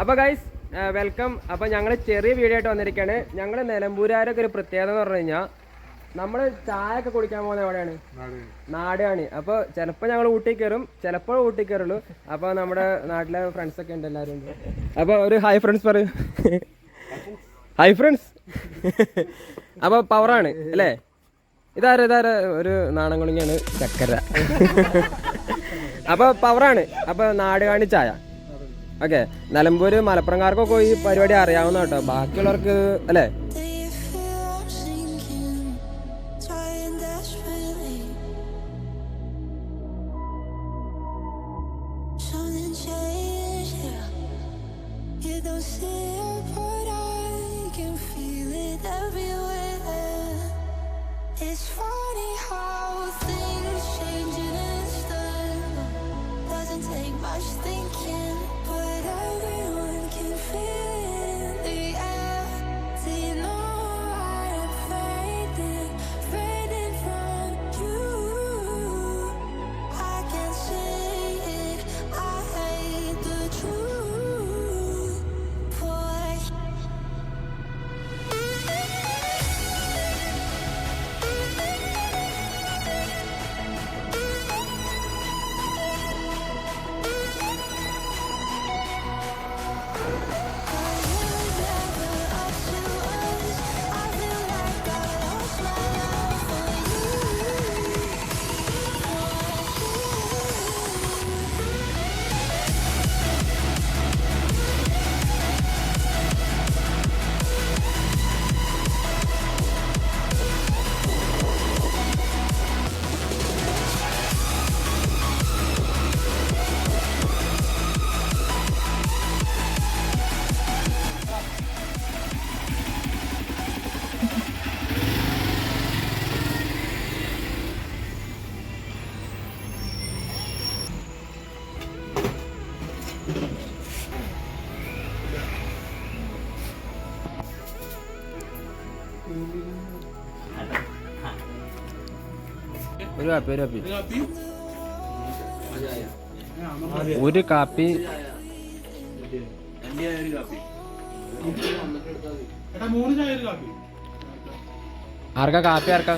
അപ്പോൾ guys welcome. അപ്പോൾ ഞങ്ങൾ ചെറിയ വീഡിയോ ആയിട്ട് വന്നിരിക്കുകയാണ്. ഞങ്ങൾ നിലമ്പൂരുകാരൊക്കെ ഒരു പ്രത്യേകത എന്ന് പറഞ്ഞു കഴിഞ്ഞാൽ നമ്മൾ ചായ ഒക്കെ കുടിക്കാൻ പോകുന്നത് എവിടെയാണ്? നാടാണ്. അപ്പോൾ ചിലപ്പോൾ ഞങ്ങൾ ഊട്ടി കയറും, ചിലപ്പോൾ ഊട്ടി കയറുള്ളൂ. അപ്പോൾ നമ്മുടെ നാട്ടിലെ ഫ്രണ്ട്സൊക്കെ ഉണ്ട്, എല്ലാവരും ഉണ്ട്. അപ്പോൾ ഒരു ഹായ് ഫ്രണ്ട്സ് പറയൂ. Hi friends. അപ്പോൾ പവറാണ് അല്ലേ? ഇതാര ഒരു നാണംകുളിങ്ങാണ് ചക്കര. അപ്പോൾ പവറാണ്. അപ്പോൾ നാടുകാണി ചായ. ഓക്കെ, നിലമ്പൂര് മലപ്പുറംകാർക്കൊക്കെ ഈ പരിപാടി അറിയാവുന്ന കേട്ടോ, ബാക്കിയുള്ളവർക്ക് അല്ലേ? ഒരു കാപ്പി ആർക്കാ കാപ്പി? ആർക്കാ?